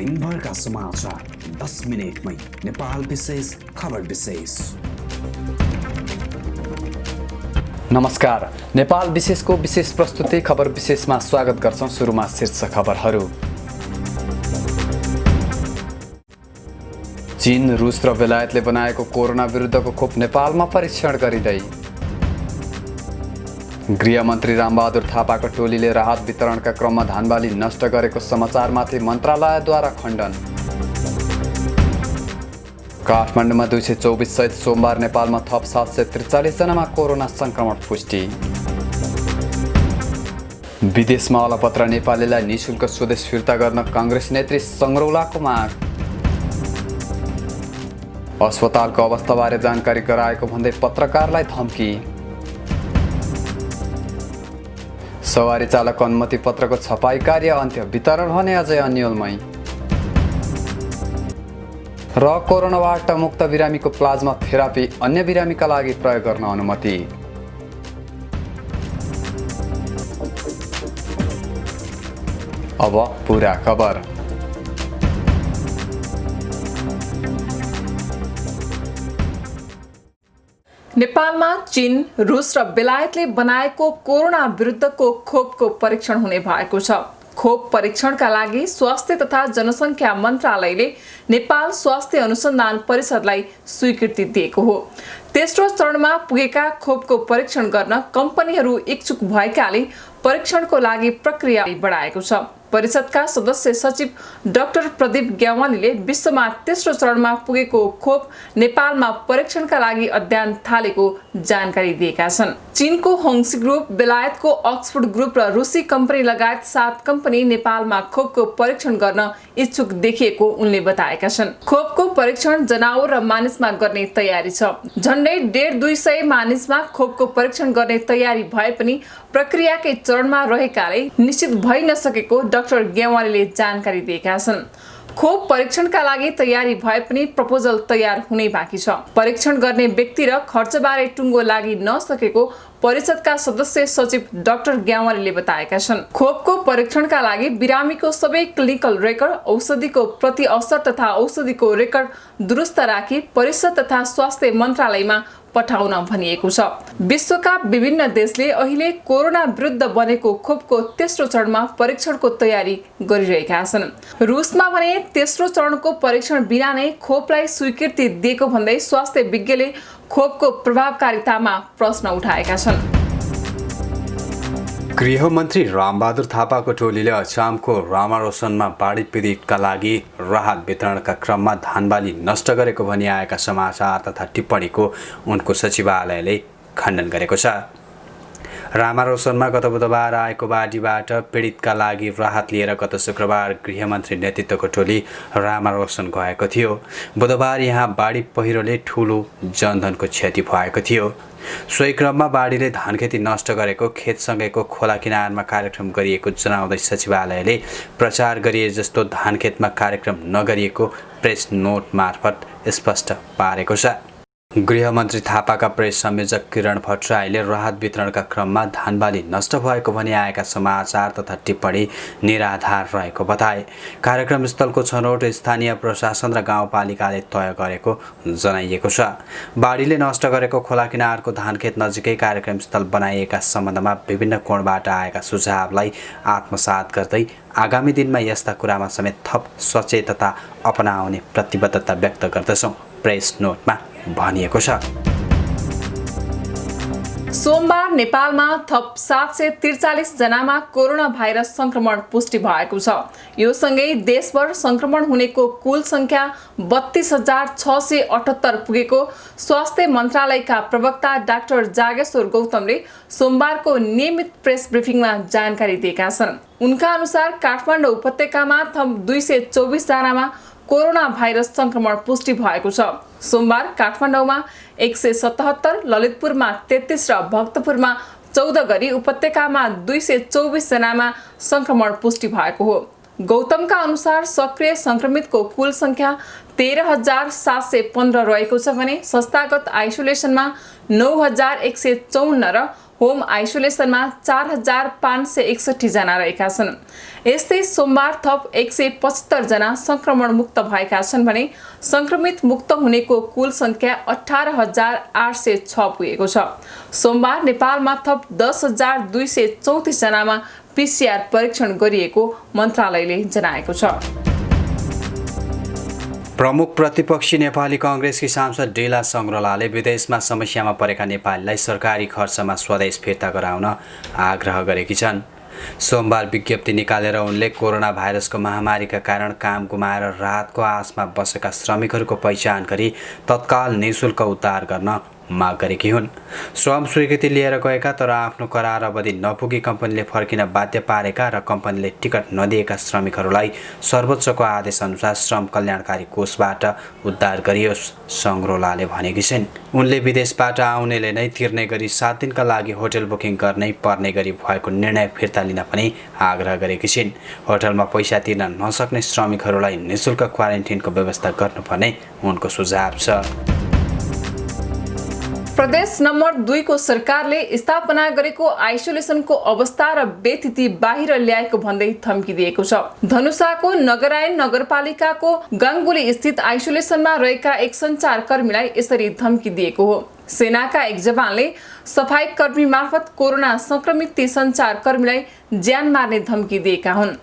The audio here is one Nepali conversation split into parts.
दिनभर का समाचार 10 मिनट में नेपाल विशेष खबर विशेष। नमस्कार, नेपाल विशेषको विशेष प्रस्तुति खबर विशेषमा स्वागत गर्छौं। सुरुमा शीर्ष खबरहरू। चीन, रुस र बेलायतले बनाएको कोरोना विरुद्धको खोप नेपालमा परीक्षण गरिँदै। गृहमन्त्री रामबहादुर थापाको टोलीले राहत वितरणका क्रममा धानबाली नष्ट गरेको समाचारमाथि मन्त्रालयद्वारा खण्डन। काठमाडौँमा 224 सहित सोमबार नेपालमा थप 743 जनामा कोरोना संक्रमण पुष्टि। विदेशमा अलपत्र नेपालीलाई निःशुल्क स्वदेश फिर्ता गर्न कांग्रेस नेत्री संग्रौलाको माग। अस्पतालको अवस्थाबारे जानकारी गराएको भन्दै पत्रकारलाई धम्की। सवारी चालक अनुमति पत्रको छपाई कार्य अन्त्य, वितरण भने अझै अन्योलमै। र कोरोनाबाट मुक्त बिरामीको प्लाज्मा थेरापी अन्य बिरामीका लागि प्रयोग गर्न अनुमति। अब पूरा खबर। नेपालमा चीन, रुस र बेलायतले बनाएको कोरोना विरुद्धको खोपको परीक्षण हुने भएको छ। खोप परीक्षणका लागि स्वास्थ्य तथा जनसङ्ख्या मन्त्रालयले नेपाल स्वास्थ्य अनुसन्धान परिषदलाई स्वीकृति दिएको हो। तेस्रो चरणमा पुगेका खोपको परीक्षण गर्न कम्पनीहरू इच्छुक भएकाले परीक्षणको लागि प्रक्रिया बढाएको छ। परिषदका सदस्य सचिव डाक्टर प्रदीप ग्यावालीले विश्वमा तेस्रो चरणमा पुगेको खोप नेपालमा परीक्षणका लागि अध्ययन थालेको जानकारी दिएका छन्। चीनको होङ्सी ग्रुप, बेलायतको अक्सफोर्ड ग्रुप र रुसी कम्पनी लगायत 7 कम्पनी नेपालमा खोपको परीक्षण गर्न इच्छुक देखिएको उनले बताएका छन्। खोपको परीक्षण जनावर र मानिसमा गर्ने तयारी छ। झन्डै 150-200 मानिसमा खोपको परीक्षण गर्ने तयारी भए पनि प्रक्रियाकै चरणमा रहेकाले निश्चित भइ नसकेको डाक्टर ग्यावालीले जानकारी दिएका छन्। खोप परीक्षणका लागि तयारी भए पनि प्रपोजल तयार हुनै बाँकी छ। परीक्षण गर्ने व्यक्ति र खर्चबारे टुङ्गो लागि नसकेको परिषदका सदस्य सचिव डाक्टर ग्यावालीले बताएका छन्। खोपको परीक्षणका लागि बिरामीको सबै क्लिनिकल रेकर्ड, औषधिको प्रति असर तथा औषधिको रेकर्ड दुरुस्त राखी परिषद तथा स्वास्थ्य मन्त्रालयमा पठाउन भनिएको छ। विश्वका विभिन्न देशले अहिले कोरोना विरुद्ध बनेको खोपको तेस्रो चरणमा परीक्षणको तयारी गरिरहेका छन्। रुसमा भने तेस्रो चरणको परीक्षण बिना नै खोपलाई स्वीकृति दिएको भन्दै स्वास्थ्य विज्ञले खोपको प्रभावकारितामा प्रश्न उठाएका छन्। गृहमन्त्री रामबहादुर थापाको टोलीले अछामको रामारोसनमा बाढी पीडितका लागि राहत वितरणका क्रममा धानबाली नष्ट गरेको भनी आएका समाचार तथा टिप्पणीको उनको सचिवालयले खण्डन गरेको छ। रामारोसनमा गत बुधबार आएको बाढीबाट पीडितका लागि राहत लिएर गत शुक्रबार गृहमन्त्री नेतृत्वको टोली रामारोसन गएको थियो। बुधबार यहाँ बाढी पहिरोले ठूलो जनधनको क्षति भएको थियो। सोही क्रममा बाढीले धानखेती नष्ट गरेको, खेतसँगैको खोला किनारमा कार्यक्रम गरिएको जनाउँदै सचिवालयले प्रचार गरिए जस्तो धानखेतमा कार्यक्रम नगरिएको प्रेस नोट मार्फत स्पष्ट पारेको छ। गृहमन्त्री थापाका प्रेस संयोजक किरण भट्टराईले राहत वितरणका क्रममा धानबाली नष्ट भएको भनी आएका समाचार तथा टिप्पणी निराधार रहेको बताए। कार्यक्रम स्थलको छनौट स्थानीय प्रशासन र गाउँपालिकाले तय गरेको जनाइएको छ। बाढीले नष्ट गरेको खोला किनारको धानखेत नजिकै कार्यक्रम स्थल बनाइएका सम्बन्धमा विभिन्न कोणबाट आएका सुझावलाई आत्मसात गर्दै आगामी दिनमा यस्ता कुरामा समेत थप सचेतता अपनाउने प्रतिबद्धता व्यक्त गर्दछौं, प्रेस नोटमा भनिएको छ। सोमबार नेपालमा थप 743 जनामा कोरोना भाइरस संक्रमण पुष्टि भएको छ। यो सँगै देशभर संक्रमण हुनेको कुल संख्या 32,678 पुगेको स्वास्थ्य मन्त्रालयका प्रवक्ता डाक्टर जागेश्वर गौतमले सोमबारको नियमित प्रेस ब्रिफिङमा जानकारी दिएका छन्। उनका अनुसार काठमाडौँ उपत्यकामा थप 224 जनामा कोरोना भाइरस संक्रमण पुष्टि भएको छ। सोमबार काठमाडौँमा 177, ललितपुरमा 33 र भक्तपुरमा 14 गरी उपत्यकामा 224 जनामा संक्रमण पुष्टि भएको हो। गौतमका अनुसार सक्रिय संक्रमितको कुल संख्या 13,715 रहेको छ भने संस्थागत आइसोलेसनमा 9,154 र होम आइसोलेसनमा 4561 जना रहेका छन्। यस्तै सोमबार थप 175 जना संक्रमण मुक्त भएका छन् भने संक्रमित मुक्त हुनेको कुल संख्या 18,806 पुगेको छ। सोमबार नेपालमा थप 10,234 जनामा PCR परीक्षण गरिएको मन्त्रालयले जनाएको छ। प्रमुख प्रतिपक्षी नेपाली कांग्रेसकी सांसद डेला संग्रौलाले विदेशमा समस्यामा परेका नेपालीलाई सरकारी खर्चमा स्वदेश फिर्ता गराउन आग्रह गरेकी छन्। सोमबार विज्ञप्ति निकालेर उनले कोरोना भाइरसको महामारीका कारण काम गुमाएर राहतको आशमा बसेका श्रमिकहरूको पहिचान गरी तत्काल निःशुल्क उद्धार गर्न माग गरेकी हुन्। श्रम स्वीकृति लिएर गएका तर आफ्नो करार अवधि नपुगी कम्पनीले फर्किन बाध्य पारेका र कम्पनीले टिकट नदिएका श्रमिकहरूलाई सर्वोच्चको आदेश अनुसार श्रम कल्याणकारी कोषबाट उद्धार गरियोस्, संग्रौलाले भनेकी छिन्। उनले विदेशबाट आउनेले नै तिर्ने गरी 7 दिनका लागि होटल बुकिङ गर्नै पर्ने गरी भएको निर्णय फिर्ता लिन पनि आग्रह गरेकी छिन्। होटलमा पैसा तिर्न नसक्ने श्रमिकहरूलाई निःशुल्क क्वारेन्टिनको व्यवस्था गर्नुपर्ने उनको सुझाव छ। प्रदेश नम्बर 2 को सरकारले स्थापना गरेको आइसोलेसनको अवस्था र बेतिथि बाहिर ल्याएको भन्दै धम्की दिएको छ। धनुषाको नगरायन नगरपालिकाको गाङ्गुली स्थित आइसोलेसनमा रहेका एक सञ्चारकर्मीलाई यसरी धम्की दिएको हो। सेनाका एक जवानले सफाई कर्मी मार्फत कोरोना संक्रमित ती सञ्चारकर्मीलाई ज्यान मार्ने धम्की दिएका हुन्।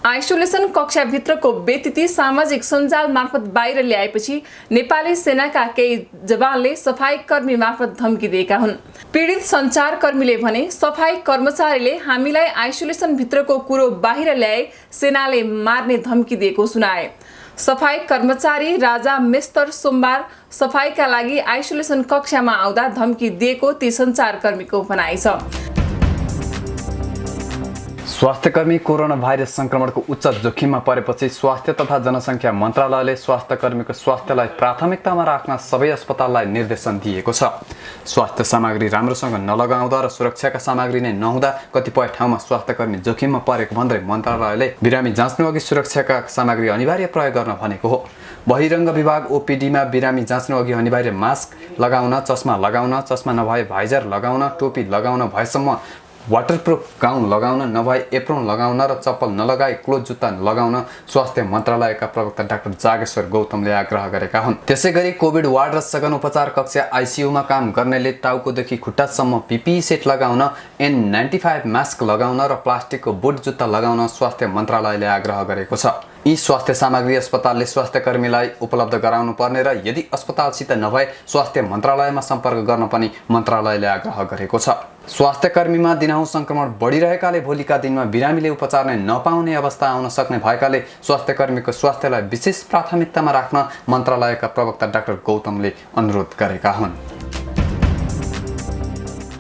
आइसोलेसन कक्षाभित्रको बेतिथि सामाजिक सञ्जाल मार्फत बाहिर ल्याएपछि नेपाली सेनाका केही जवानले सफाई कर्मी मार्फत धम्की दिएका हुन्। पीडित सञ्चारकर्मीले भने सफाई कर्मचारीले हामीलाई आइसोलेसन भित्रको कुरो बाहिर ल्याए सेनाले मार्ने धम्की दिएको सुनाए। सफाई कर्मचारी राजा मेस्तर सोमबार सफाईका लागि आइसोलेसन कक्षामा आउँदा धम्की दिएको ती सञ्चारकर्मीको भनाइ छ। स्वास्थ्यकर्मी कोरोना भाइरस संक्रमणको उच्च जोखिममा परेपछि स्वास्थ्य तथा जनसङ्ख्या मन्त्रालयले स्वास्थ्यकर्मीको स्वास्थ्यलाई प्राथमिकतामा राख्न सबै अस्पताललाई निर्देशन दिएको छ। स्वास्थ्य सामग्री राम्रोसँग नलगाउँदा र सुरक्षाका सामग्री नै नहुँदा कतिपय ठाउँमा स्वास्थ्यकर्मी जोखिममा परेको भन्दै मन्त्रालयले बिरामी जाँच्नु अघि सुरक्षाका सामग्री अनिवार्य प्रयोग गर्न भनेको हो। बहिरङ्ग विभाग ओपीडीमा बिरामी जाँच्नु अघि अनिवार्य मास्क लगाउन, चस्मा लगाउन, चस्मा नभए भाइजर लगाउन, टोपी लगाउन, भएसम्म वाटरप्रुफ गाउन लगाउन, नभए एप्रोन लगाउन र चप्पल नलगाई क्लोज जुत्ता लगाउन स्वास्थ्य मन्त्रालयका प्रवक्ता डाक्टर जागेश्वर गौतमले आग्रह गरेका हुन्। त्यसैगरी कोभिड वार्ड र सघन उपचार कक्षा आइसियुमा काम गर्नेले टाउकोदेखि खुट्टासम्म पीपीई सेट लगाउन, N95 मास्क लगाउन र प्लास्टिकको बुट जुत्ता लगाउन स्वास्थ्य मन्त्रालयले आग्रह गरेको छ। यी स्वास्थ्य सामग्री अस्पतालले स्वास्थ्यकर्मीलाई उपलब्ध गराउनु पर्ने र यदि अस्पतालसित नभए स्वास्थ्य मन्त्रालयमा सम्पर्क गर्न पनि मन्त्रालयले आग्रह गरेको छ। स्वास्थ्यकर्मीमा दिनहुँ संक्रमण बढिरहेकाले भोलिका दिनमा बिरामीले उपचार नै नपाउने अवस्था आउन सक्ने भएकाले स्वास्थ्यकर्मीको स्वास्थ्यलाई विशेष प्राथमिकतामा राख्न मन्त्रालयका प्रवक्ता डाक्टर गौतमले अनुरोध गरेका हुन्।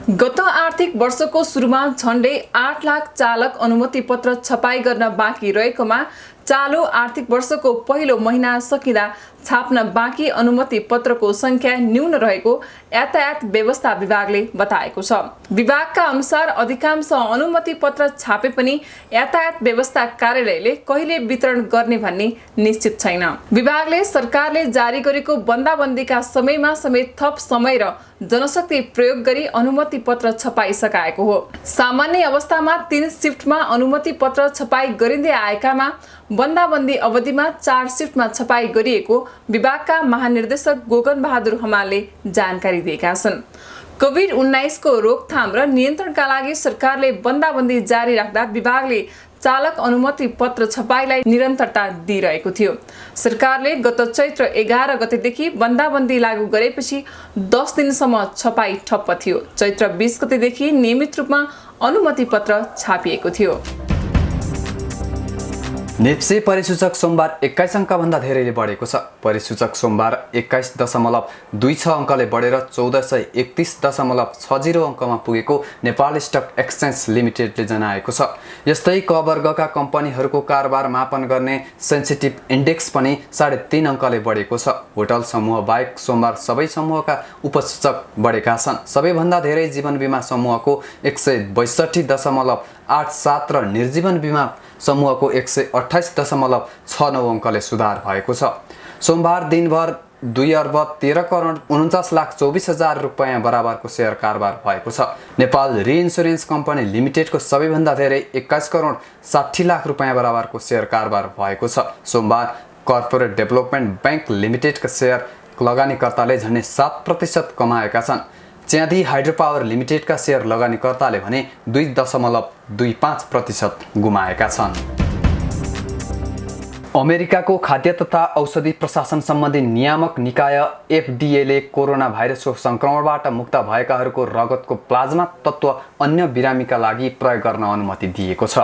गत आर्थिक वर्षको सुरुमा झण्डै 8 लाख चालक अनुमति पत्र छपाई गर्न बाँकी रहेकोमा चालु आर्थिक वर्षको पहिलो महिना सकिँदा छाप्न बाँकी अनुमति पत्रको संख्या न्यून रहेको यातायात व्यवस्था विभागले बताएको छ। विभागका अनुसार अधिकांश अनुमति पत्र छापे पनि यातायात व्यवस्था कार्यालयले कहिले वितरण गर्ने भन्ने निश्चित छैन। विभागले सरकारले जारी गरेको बन्दाबन्दीका समयमा समेत थप समय र जनशक्ति प्रयोग गरी अनुमति पत्र छपाई सकाएको हो। सामान्य अवस्थामा 3 शिफ्टमा अनुमति पत्र छपाई गरिँदै आएकामा बन्दाबन्दी अवधिमा 4 शिफ्टमा छपाई गरिएको विभागका महानिर्देशक गोगन बहादुर हमालले जानकारी दिएका छन्। कोभिड-19 को रोकथाम र नियन्त्रणका लागि सरकारले बन्दाबन्दी जारी राख्दा विभागले चालक अनुमति पत्र छपाईलाई निरन्तरता दिइरहेको थियो। सरकारले गत चैत्र 11 गतेदेखि बन्दाबन्दी लागू गरेपछि 10 दिनसम्म छपाई ठप्प थियो। चैत्र 20 गतेदेखि नियमित रूपमा अनुमति पत्र छापिएको थियो। नेप्से परिसूचक सोमबार 21 अङ्कभन्दा धेरैले बढेको छ। परिसूचक सोमबार 21.26 अङ्कले बढेर 1431.60 अङ्कमा पुगेको नेपाल स्टक एक्सचेन्ज लिमिटेडले जनाएको छ। यस्तै क वर्गका कम्पनीहरूको कारोबार मापन गर्ने सेन्सिटिभ इन्डेक्स पनि 3.5 अङ्कले बढेको छ। होटल समूह बाहेक सोमबार सबै समूहका उपसूचक बढेका छन्। सबैभन्दा धेरै जीवन बिमा समूहको 162.87 र निर्जीवन बिमा समूहको 128.69 अङ्कले सुधार भएको छ। सोमबार दिनभर 2 अर्ब 13 करोड 49 लाख 24 हजार रुपैयाँ बराबरको सेयर कारोबार भएको छ। नेपाल रिइन्स्योरेन्स कम्पनी लिमिटेडको सबैभन्दा धेरै 21 करोड 60 लाख रुपैयाँ बराबरको सेयर कारोबार भएको छ। सोमबार कर्पोरेट डेभलपमेन्ट ब्याङ्क लिमिटेडका सेयर लगानीकर्ताले झन्डै 7% कमाएका छन्। च्यादी हाइड्रो पावर लिमिटेडका सेयर लगानीकर्ताले भने 2.25% गुमाएका छन्। अमेरिकाको खाद्य तथा औषधि प्रशासन सम्बन्धी नियामक निकाय एफडीएले कोरोना भाइरसको संक्रमणबाट मुक्त भएकाहरूको रगतको प्लाज्मा तत्त्व अन्य बिरामीका लागि प्रयोग गर्न अनुमति दिएको छ।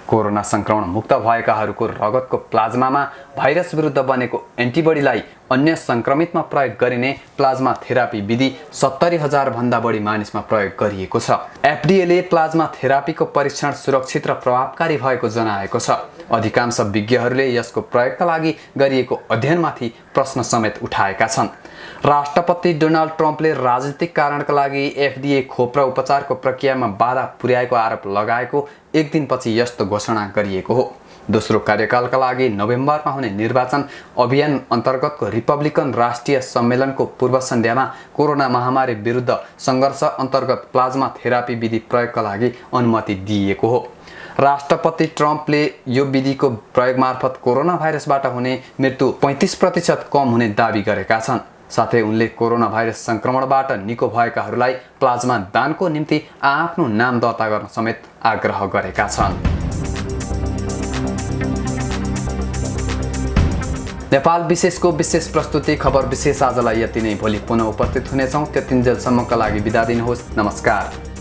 कोरोना संक्रमण मुक्त भएकाहरूको रगतको प्लाज्मामा भाइरस विरुद्ध बनेको एन्टिबडीलाई अन्य संक्रमितमा प्रयोग गरिने प्लाज्मा थेरापी विधि 70,000 भन्दा बढी मानिसमा प्रयोग गरिएको छ। एफडीएले प्लाज्मा थेरापीको परीक्षण सुरक्षित र प्रभावकारी भएको जनाएको छ। अधिकांश विज्ञहरूले यसको प्रयोगका लागि गरिएको अध्ययनमाथि प्रश्न समेत उठाएका छन्। राष्ट्रपति डोनाल्ड ट्रम्पले राजनीतिक कारणका लागि एफडीए खोप र उपचारको प्रक्रियामा बाधा पुर्याएको आरोप लगाएको एक दिनपछि यस्तो घोषणा गरिएको हो। दोस्रो कार्यकालका लागि नोभेम्बरमा हुने निर्वाचन अभियान अन्तर्गतको रिपब्लिकन राष्ट्रिय सम्मेलनको पूर्व सन्ध्यामा कोरोना महामारी विरुद्ध सङ्घर्ष अन्तर्गत प्लाज्मा थेरापी विधि प्रयोगका लागि अनुमति दिएको हो। राष्ट्रपति ट्रम्पले यो विधिको प्रयोग मार्फत कोरोना भाइरसबाट हुने मृत्यु 35% कम हुने दावी गरेका छन्। साथै उनले कोरोना भाइरस संक्रमणबाट निको भएकाहरूलाई प्लाज्मा दानको निम्ति आफ्नो नाम दर्ता गर्न समेत आग्रह गरेका छन्। नेपाल विशेषको विशेष प्रस्तुति खबर विशेष आजलाई यति नै। भोलि पुनः उपस्थित हुनेछौँ। त्यतिन्जेलसम्मका लागि बिदा दिनुहोस्। नमस्कार।